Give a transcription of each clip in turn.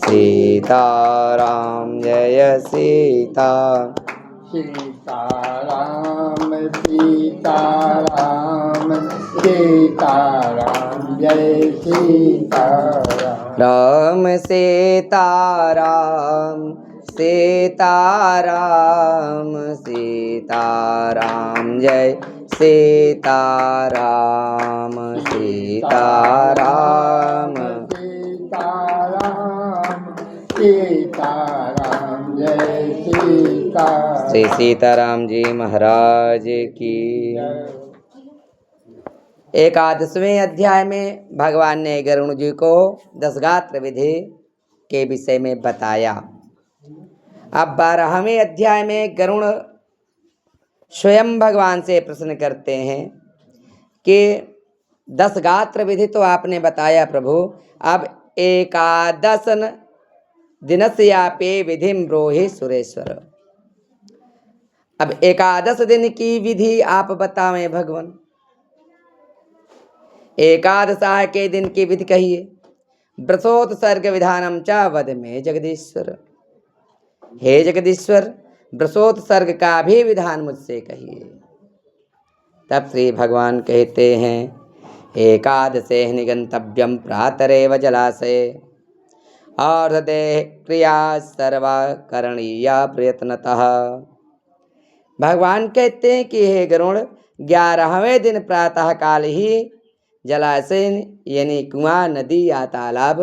सीताराम जय सीता सीताराम सीताराम सीताराम जय सीताराम। राम सीताराम सीताराम सीताराम जय सीताराम सीताराम सीताराम सीताराम जय सीताराम। श्री सीताराम जी महाराज की। 11वें अध्याय में भगवान ने गरुड़ जी को 10 गात्र विधि के विषय में बताया। अब 12वें अध्याय में गरुड़ स्वयं भगवान से प्रश्न करते हैं कि 10 गात्र विधि तो आपने बताया प्रभु, अब 11 दिनस्यापे विधिं ब्रूहि सुरेश्वर। अब 11 दिन की विधि आप बतावें भगवान। एकादशाह के दिन की विधि कहिए। व्रतोत्सर्ग विधानम च वद में जगदीश्वर। हे जगदीश्वर, व्रतोत्सर्ग का भी विधान मुझसे कहिए। तब श्री भगवान कहते हैं, एकादशे निगंतव्यम प्रातरेव जलाशय और देह क्रिया सर्वा करणीया प्रयत्नतः। भगवान कहते हैं कि हे गरुड़, 11वें दिन प्रातः काल ही जलाशय यानी कुआं, नदी या तालाब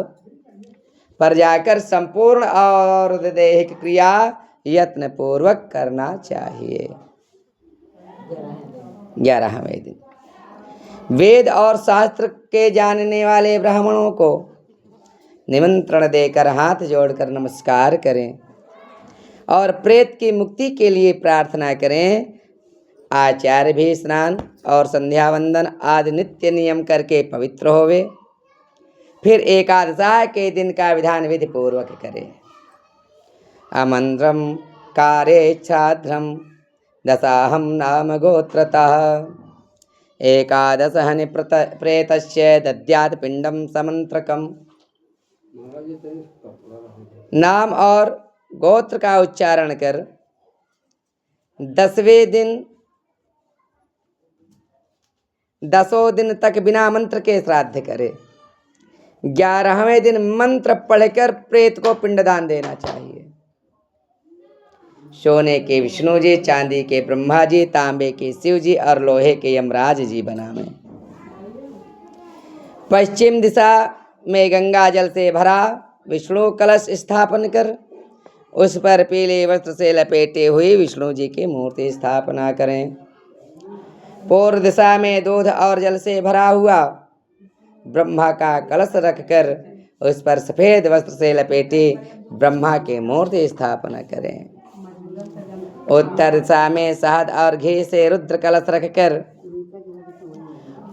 पर जाकर संपूर्ण और दैहिक क्रिया यत्न पूर्वक करना चाहिए। 11वें दिन वेद और शास्त्र के जानने वाले ब्राह्मणों को निमंत्रण देकर हाथ जोड़कर नमस्कार करें और प्रेत की मुक्ति के लिए प्रार्थना करें। आचार्य भी स्नान और संध्या वंदन आदि नित्य नियम करके पवित्र होवे। फिर एकादशा के दिन का विधान विधि पूर्वक करें। अमंत्रम कार्य छाद्रम दशाहम नाम गोत्रतः एकादश हनि प्रेतस्य दद्यात् पिंडम समंत्रकम। नाम और गोत्र का उच्चारण कर 10वें दिन 10 दिन तक बिना मंत्र के श्राद्ध करे। 11वें दिन मंत्र पढ़कर प्रेत को पिंडदान देना चाहिए। सोने के विष्णु जी, चांदी के ब्रह्मा जी, तांबे के शिव जी और लोहे के यमराज जी बनावे। पश्चिम दिशा में गंगा जल से भरा विष्णु कलश स्थापन कर उस पर पीले वस्त्र से लपेटे हुए विष्णु जी की मूर्ति स्थापना करें। पूर्व दिशा में दूध और जल से भरा हुआ ब्रह्मा का कलश रखकर उस पर सफेद वस्त्र से लपेटे ब्रह्मा की मूर्ति स्थापना करें। उत्तर दिशा में शहद और घी से रुद्र कलश रखकर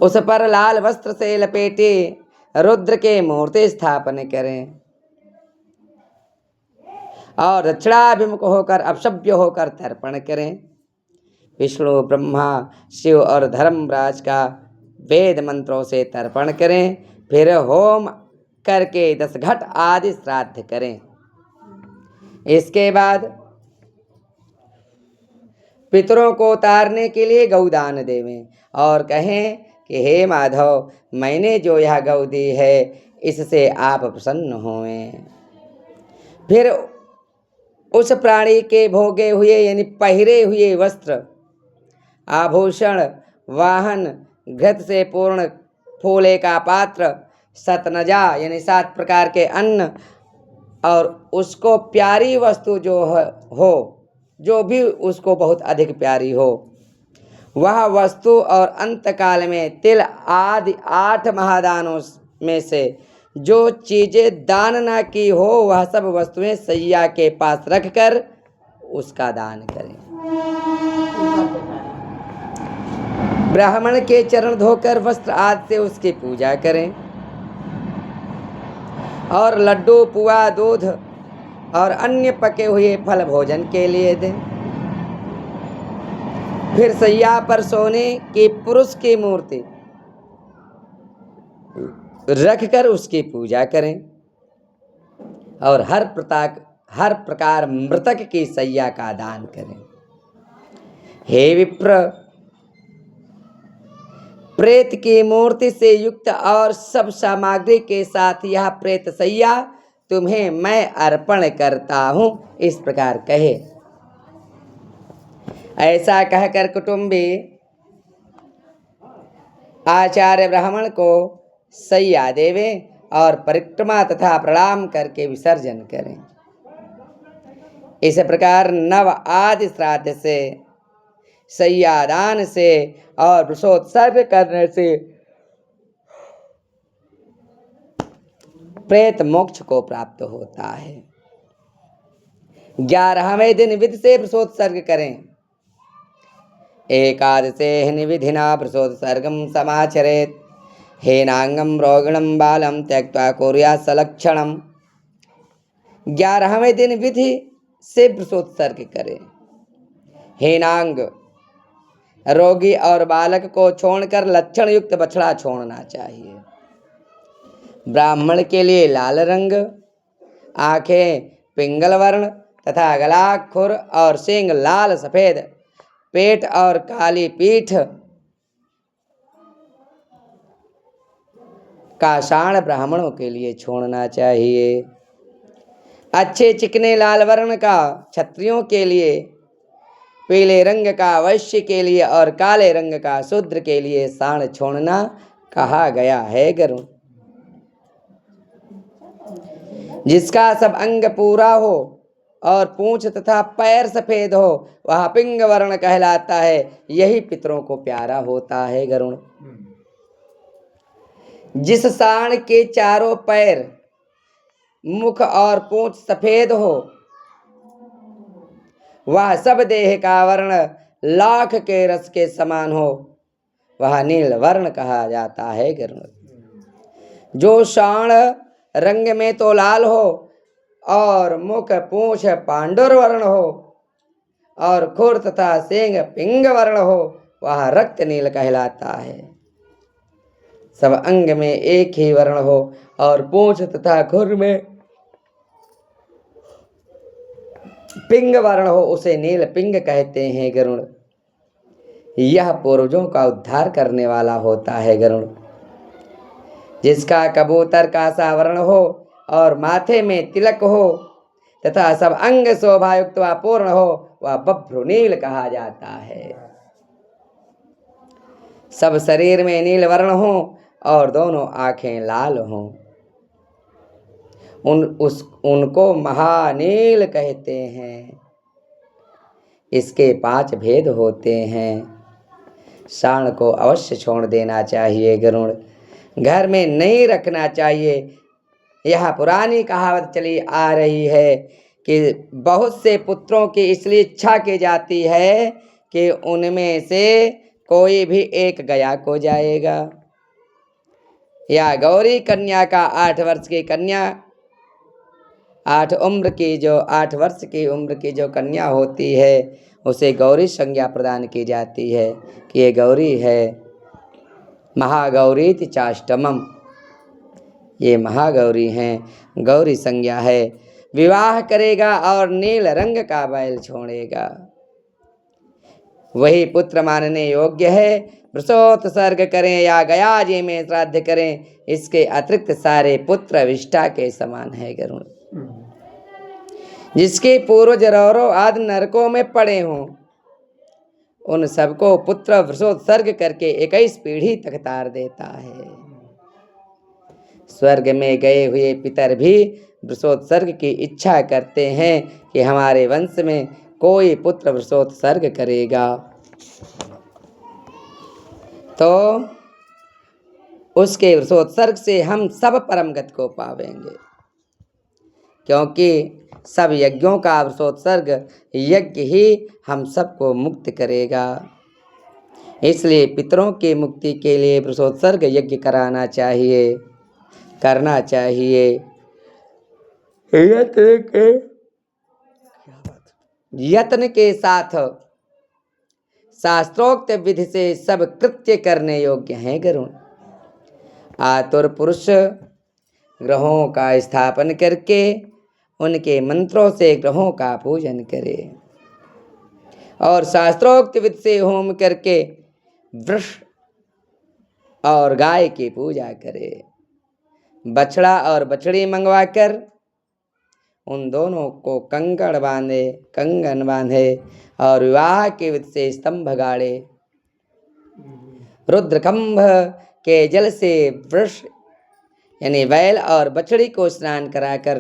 उस पर लाल वस्त्र से लपेटे रुद्र के मूर्ति स्थापना करें और दक्षिणाभिमुख होकर अपसभ्य होकर तर्पण करें। विष्णु, ब्रह्मा, शिव और धर्मराज का वेद मंत्रों से तर्पण करें। फिर होम करके 10 घट आदि श्राद्ध करें। इसके बाद पितरों को उतारने के लिए गौदान देवें और कहें कि हे माधव, मैंने जो यह गौ दी है इससे आप प्रसन्न होवें। फिर उस प्राणी के भोगे हुए यानी पहिरे हुए वस्त्र, आभूषण, वाहन, घृत से पूर्ण फूले का पात्र, सतनजा यानी 7 प्रकार के अन्न और उसको प्यारी वस्तु जो भी उसको बहुत अधिक प्यारी हो, वह वस्तु और अंतकाल में तिल आदि 8 महादानों में से जो चीजें दान ना की हो वह सब वस्तुएं सैया के पास रखकर उसका दान करें। ब्राह्मण के चरण धोकर वस्त्र आदि से उसकी पूजा करें और लड्डू, पुआ, दूध और अन्य पके हुए फल भोजन के लिए दें। फिर सैया पर सोने की पुरुष की मूर्ति रखकर उसकी पूजा करें और हर प्रकार मृतक की शैया का दान करें। हे विप्र, प्रेत की मूर्ति से युक्त और सब सामग्री के साथ यह प्रेत शैया तुम्हें मैं अर्पण करता हूँ, इस प्रकार कहे। ऐसा कहकर कुटुंबी आचार्य ब्राह्मण को शैया देवें और परिक्रमा तथा प्रणाम करके विसर्जन करें। इस प्रकार नव आदि श्राद्ध से, शैयादान से और वृषोत्सर्ग करने से प्रेत मोक्ष को प्राप्त होता है। 11वें दिन विधि से वृषोत्सर्ग करें। एकादशे विधिना वृषोत्सर्गं समाचरेत्। हेनांगम रोगिणं बालं त्यक्त्वा कुर्यात् सलक्षणम्। 11वें दिन विधि से वृषोत्सर्ग करें। हेनांग रोगी और बालक को छोड़कर लक्षण युक्त बछड़ा छोड़ना चाहिए। ब्राह्मण के लिए लाल रंग, आंखें पिंगल वर्ण तथा गला, खुर और सींग लाल सफेद, पेट और काली पीठ का साण ब्राह्मणों के लिए छोड़ना चाहिए। अच्छे चिकने लाल वर्ण का क्षत्रियों के लिए, पीले रंग का वैश्य के लिए और काले रंग का शूद्र के लिए साण छोड़ना कहा गया है। गरुण, जिसका सब अंग पूरा हो और पूंछ तथा पैर सफेद हो वह पिंग वर्ण कहलाता है। यही पितरों को प्यारा होता है। गरुण, जिस साण के चारों पैर, मुख और पूंछ सफेद हो वह सब देह का वर्ण लाख के रस के समान हो वह नील वर्ण कहा जाता है। गरुण, जो साण रंग में तो लाल हो और मुख पूंछ पांडुर वर्ण हो और खुर तथा सींग पिंग वर्ण हो वह रक्त नील कहलाता है। सब अंग में एक ही वर्ण हो और पूंछ तथा खुर में पिंग वर्ण हो उसे नील पिंग कहते हैं। गरुण, यह पूर्वजों का उद्धार करने वाला होता है। गरुण, जिसका कबूतर का सा वर्ण हो और माथे में तिलक हो तथा सब अंग शोभायुक्त व पूर्ण हो वह बभ्रु नील कहा जाता है। सब शरीर में नील वर्ण हो और दोनों आंखें लाल हों उनको महानील कहते हैं। इसके 5 भेद होते हैं। साण को अवश्य छोड़ देना चाहिए। गरुण, घर में नहीं रखना चाहिए। यह पुरानी कहावत चली आ रही है कि बहुत से पुत्रों की इसलिए इच्छा की जाती है कि उनमें से कोई भी एक गया को जाएगा। या गौरी कन्या का 8 वर्ष की कन्या 8 वर्ष की उम्र की जो कन्या होती है उसे गौरी संज्ञा प्रदान की जाती है कि ये गौरी है। महागौरीति चाष्टमम, ये महागौरी हैं, गौरी संज्ञा है। विवाह करेगा और नील रंग का बैल छोड़ेगा वही पुत्र मानने योग्य है। वृषोत्सर्ग करें या गया जी में श्राद्ध करें, इसके अतिरिक्त सारे पुत्र विष्ठा के समान है। गरुण, जिसके पूर्वज रौरव आदि नरकों में पड़े हों उन सबको पुत्र वृषोत्सर्ग करके 21 पीढ़ी तक तार देता है। स्वर्ग में गए हुए पितर भी वृषोत्सर्ग की इच्छा करते हैं कि हमारे वंश में कोई पुत्र वृषोत्सर्ग करेगा तो उसके वृषोत्सर्ग से हम सब परम गति को पावेंगे। क्योंकि सब यज्ञों का वृषोत्सर्ग यज्ञ ही हम सबको मुक्त करेगा। इसलिए पितरों की मुक्ति के लिए वृषोत्सर्ग यज्ञ करना चाहिए। यत्न के साथ शास्त्रोक्त विधि से सब कृत्य करने योग्य हैं। गरुण, आतुर पुरुष ग्रहों का स्थापन करके उनके मंत्रों से ग्रहों का पूजन करे और शास्त्रोक्त विधि से होम करके वृष और गाय की पूजा करे। बछड़ा और बछड़ी मंगवाकर उन दोनों को कंगन बांधे और विवाह के विधि से स्तंभ गाड़े। रुद्रकंभ के जल से वृष यानी बैल और बछड़ी को स्नान कराकर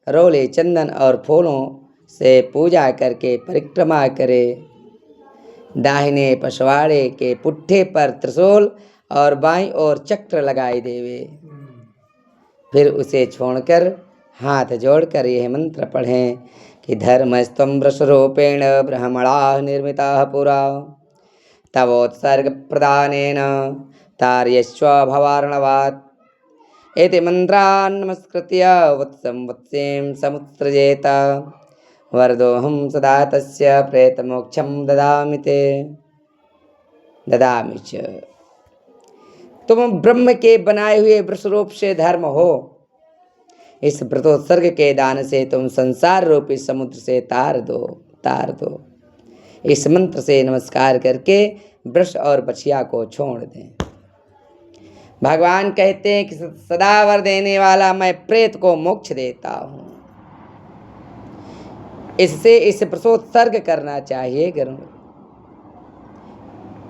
रोले चंदन और फूलों से पूजा करके परिक्रमा करे। दाहिने पछवाड़े के पुट्ठे पर त्रिशूल और बाईं ओर चक्र लगाए देवे। फिर उसे छोड़कर हाथ जोड़कर यह मंत्र पढ़ें कि धर्मस्त्वं वृषरूपेण ब्रह्मणा निर्मिता पुरा तवोत्सर्ग प्रदानेन तार्यस्व भवार्णवात्। एते मंत्रान् नमस्कृत्य वत्सं वत्सीं समुत्सृजेत वरदोऽहं सदा तस्य प्रेतमोक्षं ददामि च। तुम ब्रह्म के बनाए हुए वृषरूप से धर्म हो। इस व्रतोत्सर्ग के दान से तुम संसार रूपी समुद्र से तार दो। इस मंत्र से नमस्कार करके वृष और बछिया को छोड़ दें। भगवान कहते हैं कि सदा वर देने वाला मैं प्रेत को मोक्ष देता हूँ। इससे इस व्रतोत्सर्ग करना चाहिए गरुण।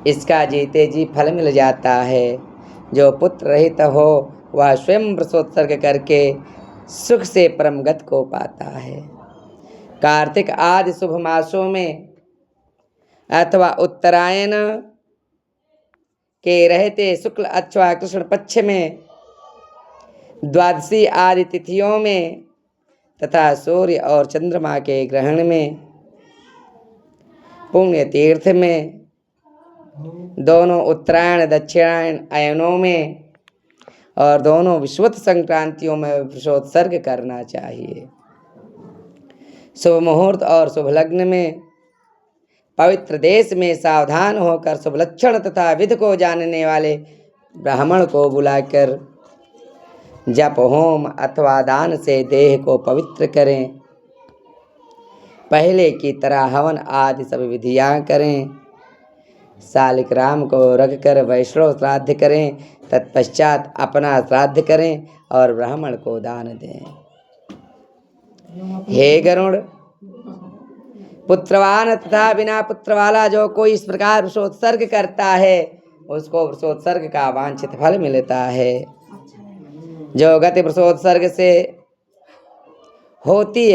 इसका जीते जी फल मिल जाता है। जो पुत्र रहित हो वह स्वयं व्रतोत्सर्ग करके सुख से परम गति को पाता है। कार्तिक आदि शुभ मासों में अथवा उत्तरायण के रहते शुक्ल अथवा कृष्ण पक्ष में द्वादशी आदि तिथियों में तथा सूर्य और चंद्रमा के ग्रहण में पुण्य तीर्थ में दोनों उत्तरायण दक्षिणायन अयनों में और दोनों विषुवत संक्रांतियों में वृषोत्सर्ग करना चाहिए। शुभ मुहूर्त और शुभ लग्न में पवित्र देश में सावधान होकर शुभ लक्षण तथा विधि को जानने वाले ब्राह्मण को बुलाकर जप होम अथवा दान से देह को पवित्र करें। पहले की तरह हवन आदि सब विधियां करें। शालिग्राम को रखकर वैष्णव श्राद्ध करें। तत्पश्चात अपना श्राद्ध करें और ब्राह्मण को दान दें। हे गरुड़, पुत्रवान तथा बिना पुत्र वाला जो कोई इस प्रकार वृषोत्सर्ग करता है उसको वृषोत्सर्ग का वांछित फल मिलता है। जो गति वृषोत्सर्ग से होती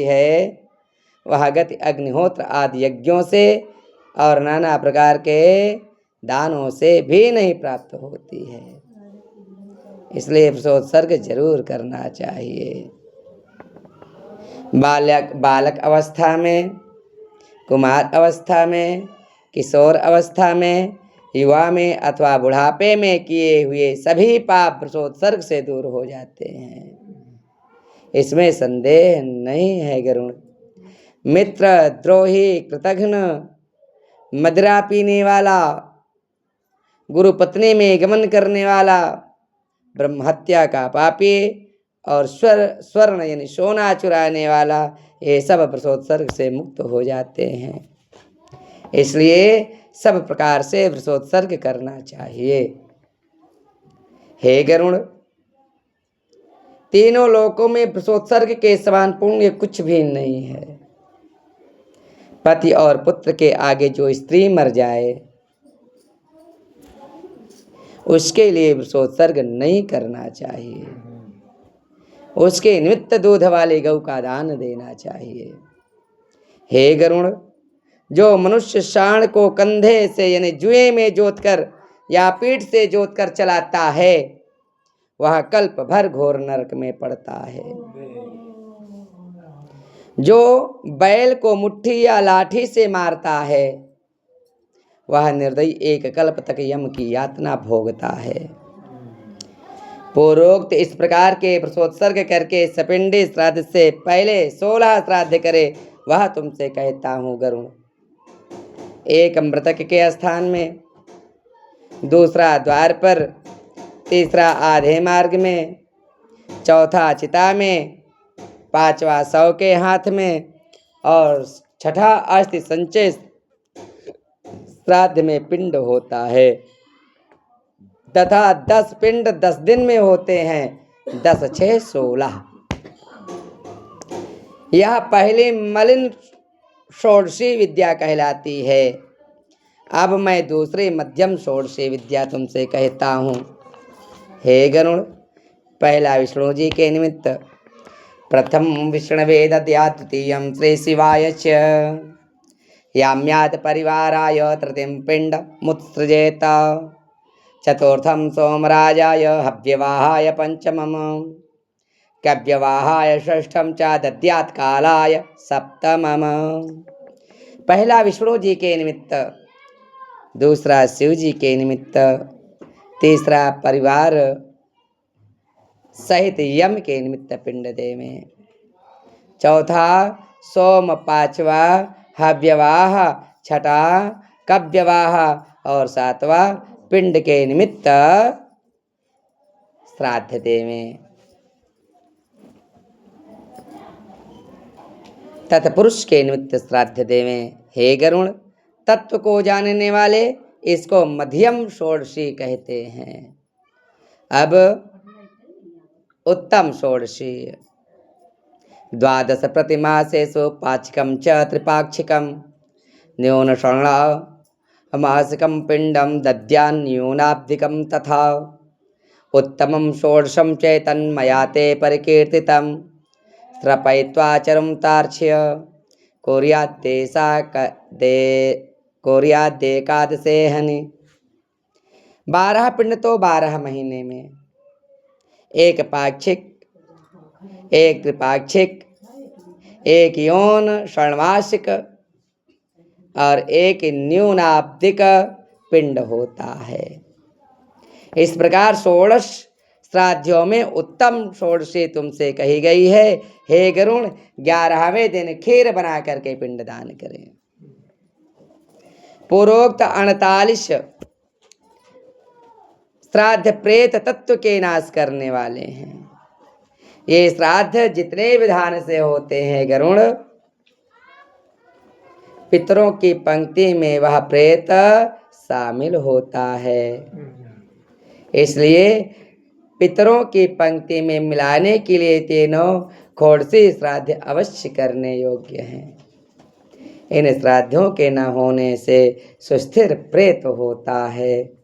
है वह गति अग्निहोत्र आदि यज्ञों से और नाना प्रकार के दानों से भी नहीं प्राप्त होती है। इसलिए वृषोत्सर्ग जरूर करना चाहिए। बालक अवस्था में, कुमार अवस्था में, किशोर अवस्था में, युवा में अथवा बुढ़ापे में किए हुए सभी पाप वृषोत्सर्ग से दूर हो जाते हैं। इसमें संदेह नहीं है गरुण। मित्र द्रोही, कृतघ्न, मदिरा पीने वाला, गुरु पत्नी में गमन करने वाला, ब्रह्म हत्या का पापी और स्वर्ण यानी सोना चुराने वाला, ये सब वृषोत्सर्ग से मुक्त हो जाते हैं। इसलिए सब प्रकार से वृषोत्सर्ग करना चाहिए। हे गरुण, तीनों लोकों में वृषोत्सर्ग के समान पुण्य कुछ भी नहीं है। पति और पुत्र के आगे जो स्त्री मर जाए उसके लिए वृषोत्सर्ग नहीं करना चाहिए। उसके निमित्त दूध वाले गौ का दान देना चाहिए। हे गरुण, जो मनुष्य शाण को कंधे से यानी जुए में जोतकर या पीठ से जोतकर चलाता है वह कल्प भर घोर नरक में पड़ता है। जो बैल को मुट्ठी या लाठी से मारता है वह निर्दयी एक कल्प तक यम की यातना भोगता है। पूर्वोक्त इस प्रकार के वृषोत्सर्ग करके सपिंडी श्राद्ध से पहले 16 श्राद्ध करे वह तुमसे कहता हूँ गरुण। एक मृतक के स्थान में, दूसरा द्वार पर, तीसरा आधे मार्ग में, चौथा चिता में, पांचवा शव के हाथ में और छठा अस्थि संचय श्राद्ध में पिंड होता है तथा 10 पिंड 10 दिन में होते हैं। 10 6 16। यह पहली मलिन षोडशी विद्या कहलाती है। अब मैं दूसरी मध्यम षोडशी विद्या तुमसे कहता हूँ। हे गरुण, पहला विष्णु जी के निमित्त। प्रथम विष्णवे दद्यात् द्वितीयं श्री शिवाय च याम्यात् परिवाराय तृतीयं पिण्डमुत्सृजेत चतुर्थं सोमराजाय हव्यवाहाय पंचमं कव्यवाहाय षष्ठं च दद्यात् कालाय सप्तमम्। पहला विष्णु जी के निमित्त, दूसरा शिव जी के निमित्त, तीसरा परिवार सहित यम के निमित्त पिंड देवें, चौथा सोम, पांचवा हव्यवाह, छठा कव्यवाह और सातवां पिंड के निमित्त श्राद्ध देवें। तत्पुरुष के निमित्त श्राद्ध देवें। हे गरुण, तत्व को जानने वाले इसको मध्यम षोडशी कहते हैं। अब उत्तम षोडशी। 12 प्रतिमासेषु पाक्षिकं च त्रिपाक्षिकं न्यूनषण्मासिकं पिण्डं दद्यान्न्यूनाब्धिकं तथा उत्तमं षोडशं चैतन्मया ते परिकीर्तितं श्रपयित्वाचरं तार्क्ष्य कोर्याद्देकादशे हनि। 12 पिंड तो 12 महीने में, एक पाक्षिक, एक त्रिपाक्षिक, एक यौन षण्मासिक और एक न्यूनाब्धिक पिंड होता है। इस प्रकार 16 श्राद्धों में उत्तम षोडशी तुमसे कही गई है। हे गरुण, 11वें दिन खीर बना करके पिंड दान करें। पूर्वोक्त 48 श्राद्ध प्रेत तत्व के नाश करने वाले हैं। ये श्राद्ध जितने विधान से होते हैं गरुण, पितरों की पंक्ति में वह प्रेत शामिल होता है। इसलिए पितरों की पंक्ति में मिलाने के लिए तीनों षोडशी श्राद्ध अवश्य करने योग्य हैं। इन श्राद्धों के न होने से सुस्थिर प्रेत होता है।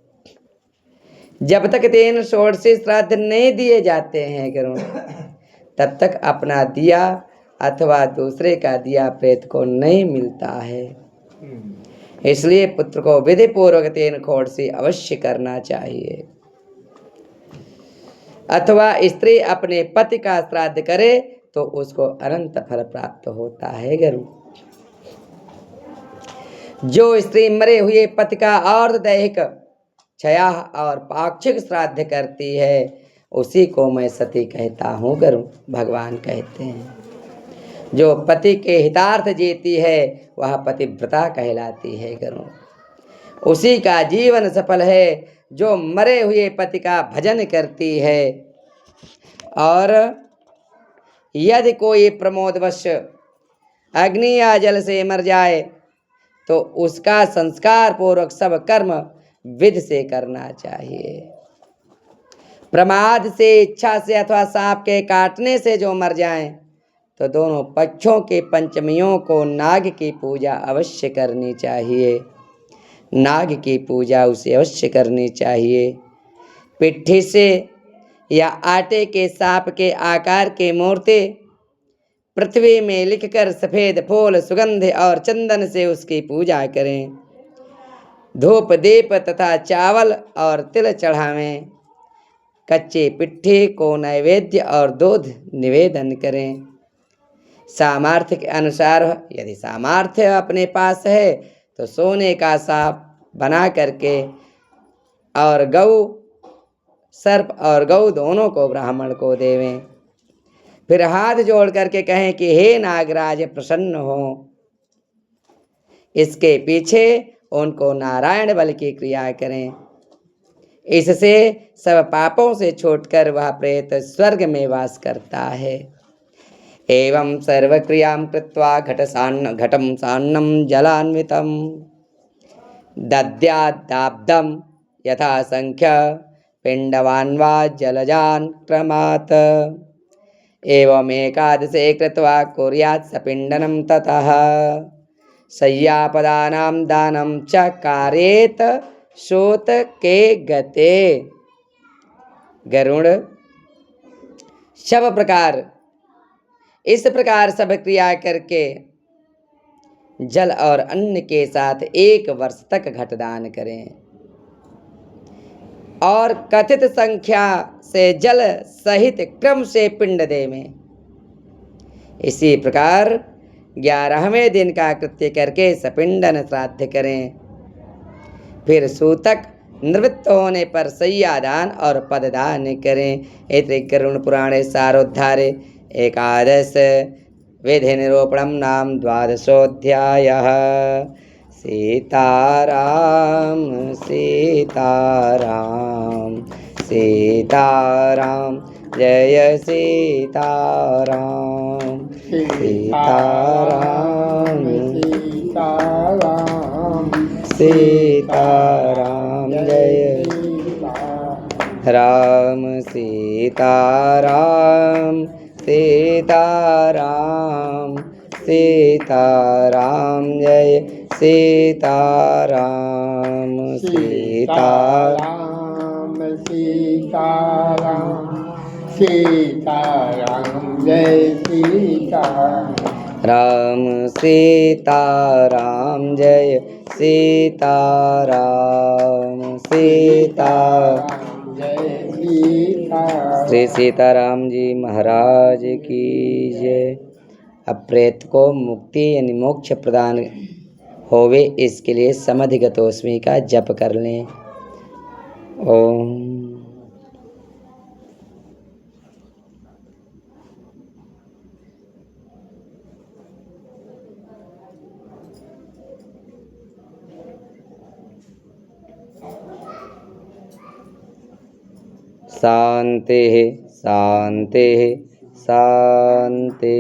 जब तक 3 षोडशी श्राद्ध नहीं दिए जाते हैं गरुण, तब तक अपना दिया अथवा दूसरे का दिया प्रेत को नहीं मिलता है। इसलिए पुत्र को विधि पूर्वक 3 षोडशी अवश्य करना चाहिए। अथवा स्त्री अपने पति का श्राद्ध करे तो उसको अनंत फल प्राप्त होता है गरुड़। जो स्त्री मरे हुए पति का अर्ध दैहिक, क्षया और पाक्षिक श्राद्ध करती है उसी को मैं सती कहता हूँ गरुड़। भगवान कहते हैं जो पति के हितार्थ जीती है वह पतिव्रता कहलाती है गरुड़। उसी का जीवन सफल है जो मरे हुए पति का भजन करती है। और यदि कोई प्रमोदवश अग्नि या जल से मर जाए तो उसका संस्कार पूर्वक सब कर्म विधि से करना चाहिए। प्रमाद से, इच्छा से अथवा सांप के काटने से जो मर जाएं तो दोनों पक्षों के पंचमियों को नाग की पूजा अवश्य करनी चाहिए। नाग की पूजा उसे अवश्य करनी चाहिए। पिट्ठी से या आटे के सांप के आकार के मूर्ति पृथ्वी में लिखकर सफेद फूल, सुगंध और चंदन से उसकी पूजा करें। धूप दीप तथा चावल और तिल चढ़ावें। कच्ची पिट्ठी को नैवेद्य और दूध निवेदन करें। सामर्थ्य के अनुसार यदि सामर्थ्य अपने पास है तो सोने का सांप बना करके और गौ, सर्प और गौ दोनों को ब्राह्मण को देवें। फिर हाथ जोड़ करके कहें कि हे नागराज प्रसन्न हो। इसके पीछे उनको नारायण बल की क्रिया करें। इससे सब पापों से छूटकर वह प्रेत स्वर्ग में वास करता है। एवं सर्वक्रियां कृत्वा घटं सान्नं जलान्वितं दद्यादाब्दं यथा संख्य पिण्डवान् वा जलजान् क्रमात्। एवमेकादशे कृत्वा कुर्यात् स पिण्डनं ततः शय्यापदानां दानं च कारयेत् शोतके गते। गरुड़ इस प्रकार सब क्रिया करके जल और अन्न के साथ 1 वर्ष तक घटदान करें और कथित संख्या से जल सहित क्रम से पिंड देवें। इसी प्रकार 11वें दिन का कृत्य करके सपिंडन श्राद्ध करें। फिर सूतक निवृत्त होने पर शय्यादान और पददान करें। इति गरुड़ पुराणे सारोद्धारे एकादश विधि निरूपणम नाम 12वाध्यायः। सीताराम सीताराम सीताराम जय सीताराम सीताराम सीताराम सीताराम जय राम सीताराम सीताराम सीताराम जय सीताराम सीताराम सीताराम सीताराम जय सीताराम राम सीताराम जय सीताराम सीताराम जय सीताराम। श्री सीताराम जी महाराज की जय। अब प्रेत को मुक्ति यानी मोक्ष प्रदान होवे इसके लिए समधिगतोस्मि का जप कर लें। ओम शांति शांति शांति।